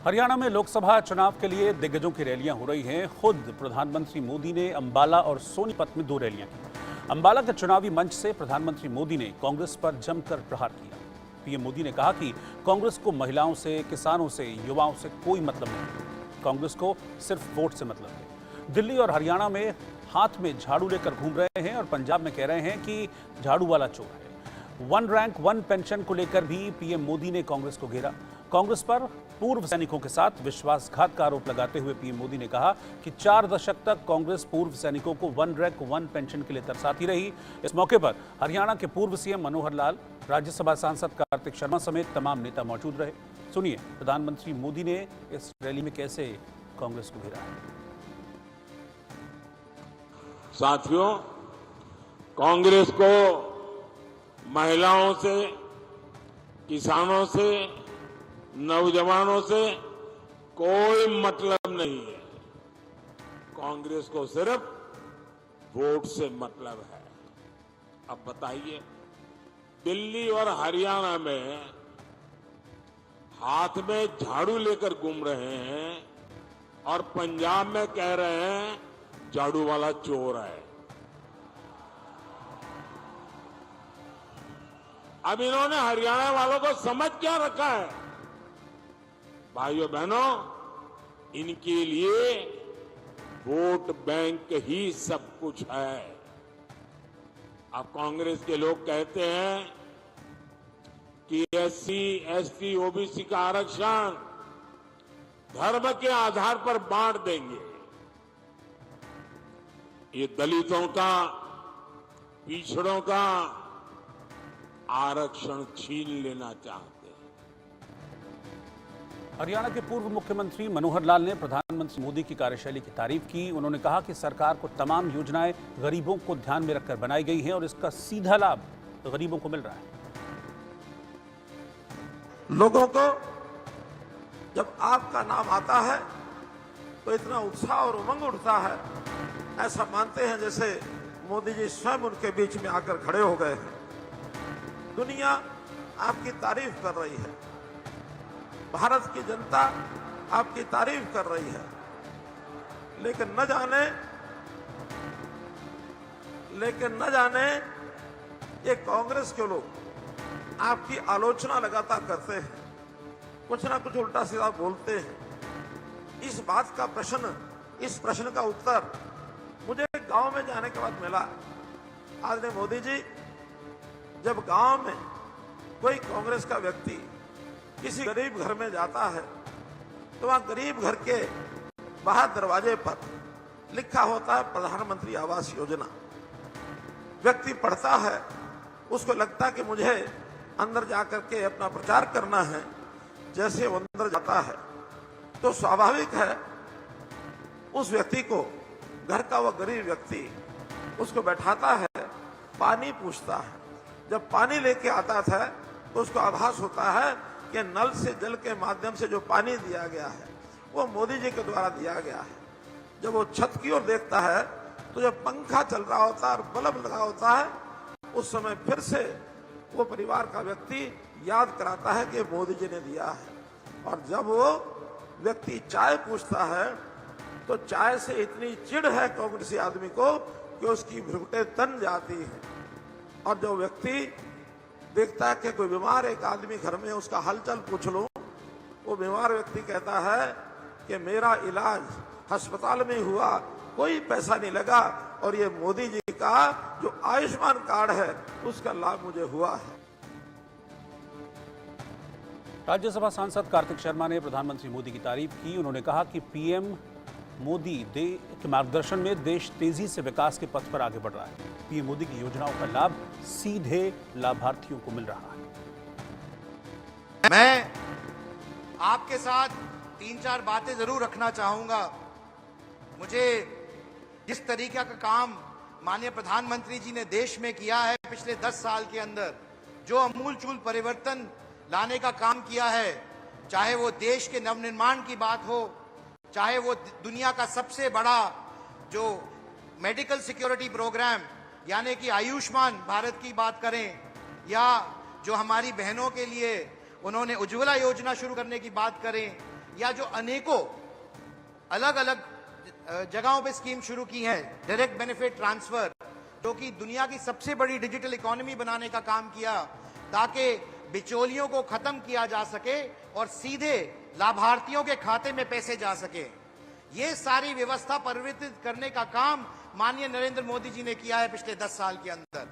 हरियाणा में लोकसभा चुनाव के लिए दिग्गजों की रैलियां हो रही हैं। खुद प्रधानमंत्री मोदी ने अंबाला और सोनीपत में 2 रैलियां की। अंबाला के चुनावी मंच से प्रधानमंत्री मोदी ने कांग्रेस पर जमकर प्रहार किया। पीएम मोदी ने कहा कि कांग्रेस को महिलाओं से, किसानों से, युवाओं से कोई मतलब नहीं। कांग्रेस को सिर्फ वोट से मतलब है। दिल्ली और हरियाणा में हाथ में झाड़ू लेकर घूम रहे हैं और पंजाब में कह रहे हैं कि झाड़ू वाला चोर है। 1 रैंक 1 पेंशन को लेकर भी पीएम मोदी ने कांग्रेस को घेरा। कांग्रेस पर पूर्व सैनिकों के साथ विश्वासघात का आरोप लगाते हुए पीएम मोदी ने कहा कि 4 दशक तक कांग्रेस पूर्व सैनिकों को 1 रैंक 1 पेंशन के लिए तरसाती रही। इस मौके पर हरियाणा के पूर्व सीएम मनोहर लाल, राज्यसभा सांसद कार्तिक शर्मा समेत तमाम नेता मौजूद रहे। सुनिए प्रधानमंत्री मोदी ने इस रैली में कैसे कांग्रेस को घेरा है। साथियों, कांग्रेस को महिलाओं से, किसानों से, नौजवानों से कोई मतलब नहीं है। कांग्रेस को सिर्फ वोट से मतलब है। अब बताइए, दिल्ली और हरियाणा में हाथ में झाड़ू लेकर घूम रहे हैं और पंजाब में कह रहे हैं झाड़ू वाला चोर है। अब इन्होंने हरियाणा वालों को समझ क्या रखा है? भाइयों बहनों, इनके लिए वोट बैंक ही सब कुछ है। अब कांग्रेस के लोग कहते हैं कि एससी, एसटी, ओबीसी का आरक्षण धर्म के आधार पर बांट देंगे। ये दलितों का, पिछड़ों का आरक्षण छीन लेना चाहते हैं। हरियाणा के पूर्व मुख्यमंत्री मनोहर लाल ने प्रधानमंत्री मोदी की कार्यशैली की तारीफ की। उन्होंने कहा कि सरकार को तमाम योजनाएं गरीबों को ध्यान में रखकर बनाई गई हैं और इसका सीधा लाभ गरीबों को मिल रहा है। लोगों को जब आपका नाम आता है तो इतना उत्साह और उमंग उठता है, ऐसा मानते हैं जैसे मोदी जी स्वयं उनके बीच में आकर खड़े हो गए हैं। दुनिया आपकी तारीफ कर रही है, भारत की जनता आपकी तारीफ कर रही है, लेकिन न जाने ये कांग्रेस के लोग आपकी आलोचना लगातार करते हैं, कुछ ना कुछ उल्टा सीधा बोलते हैं। इस प्रश्न का उत्तर मुझे गांव में जाने के बाद मिला। आज ने मोदी जी, जब गांव में कोई कांग्रेस का व्यक्ति किसी गरीब घर में जाता है तो वहां गरीब घर के बाहर दरवाजे पर लिखा होता है प्रधानमंत्री आवास योजना। व्यक्ति पढ़ता है, उसको लगता है कि मुझे अंदर जाकर के अपना प्रचार करना है। जैसे वो अंदर जाता है तो स्वाभाविक है उस व्यक्ति को, घर का वो गरीब व्यक्ति उसको बैठाता है, पानी पूछता है। जब पानी लेके आता था तो उसको आभास होता है कि नल से जल के माध्यम से जो पानी दिया गया है वो मोदी जी के द्वारा दिया गया है। जब वो छत की ओर देखता है तो जब पंखा चल रहा होता है और बल्ब लगा होता है, उस समय फिर से वो परिवार का व्यक्ति याद कराता है कि मोदी जी ने दिया है। और जब वो व्यक्ति चाय पूछता है तो चाय से इतनी चिढ़ है कांग्रेसी आदमी को कि उसकी भ्रुकुटें तन जाती है। और जो व्यक्ति देखता है कि कोई बीमार एक आदमी घर में, उसका हालचाल पूछ लो, वो बीमार व्यक्ति कहता है कि मेरा इलाज अस्पताल में हुआ, कोई पैसा नहीं लगा और ये मोदी जी का जो आयुष्मान कार्ड है उसका लाभ मुझे हुआ है। राज्यसभा सांसद कार्तिक शर्मा ने प्रधानमंत्री मोदी की तारीफ की। उन्होंने कहा कि पीएम मोदी के मार्गदर्शन में देश तेजी से विकास के पथ पर आगे बढ़ रहा है। पीएम मोदी की योजनाओं का लाभ सीधे लाभार्थियों को मिल रहा है। मैं आपके साथ 3-4 बातें जरूर रखना चाहूंगा। मुझे जिस तरीके का काम माननीय प्रधानमंत्री जी ने देश में किया है पिछले 10 साल के अंदर, जो अमूलचूल परिवर्तन लाने का काम किया है, चाहे वो देश के नवनिर्माण की बात हो, चाहे वो दुनिया का सबसे बड़ा जो मेडिकल सिक्योरिटी प्रोग्राम यानी कि आयुष्मान भारत की बात करें, या जो हमारी बहनों के लिए उन्होंने उज्ज्वला योजना शुरू करने की बात करें, या जो अनेकों अलग अलग जगहों पे स्कीम शुरू की है, डायरेक्ट बेनिफिट ट्रांसफर, जो कि दुनिया की सबसे बड़ी डिजिटल इकोनॉमी बनाने का काम किया, ताकि बिचौलियों को खत्म किया जा सके और सीधे लाभार्थियों के खाते में पैसे जा सके। ये सारी व्यवस्था परिवर्तित करने का काम माननीय नरेंद्र मोदी जी ने किया है पिछले 10 साल के अंदर।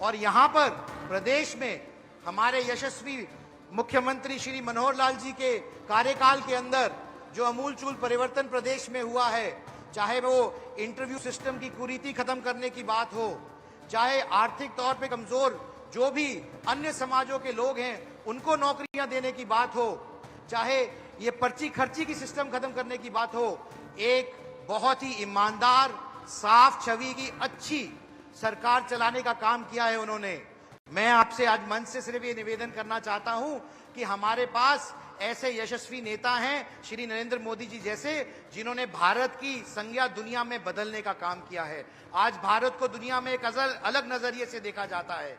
और यहां पर प्रदेश में हमारे यशस्वी मुख्यमंत्री श्री मनोहर लाल जी के कार्यकाल के अंदर जो अमूलचूल परिवर्तन प्रदेश में हुआ है, चाहे वो इंटरव्यू सिस्टम की कुरीति खत्म करने की बात हो, चाहे आर्थिक तौर पे कमजोर जो भी अन्य समाजों के लोग हैं उनको नौकरियां देने की बात हो, चाहे ये पर्ची खर्ची की सिस्टम खत्म करने की बात हो, एक बहुत ही ईमानदार, साफ छवि की अच्छी सरकार चलाने का काम किया है उन्होंने। मैं आपसे आज मंच से सिर्फ ये निवेदन करना चाहता हूं कि हमारे पास ऐसे यशस्वी नेता हैं श्री नरेंद्र मोदी जी जैसे, जिन्होंने भारत की संज्ञा दुनिया में बदलने का काम किया है। आज भारत को दुनिया में एक अलग नजरिए से देखा जाता है।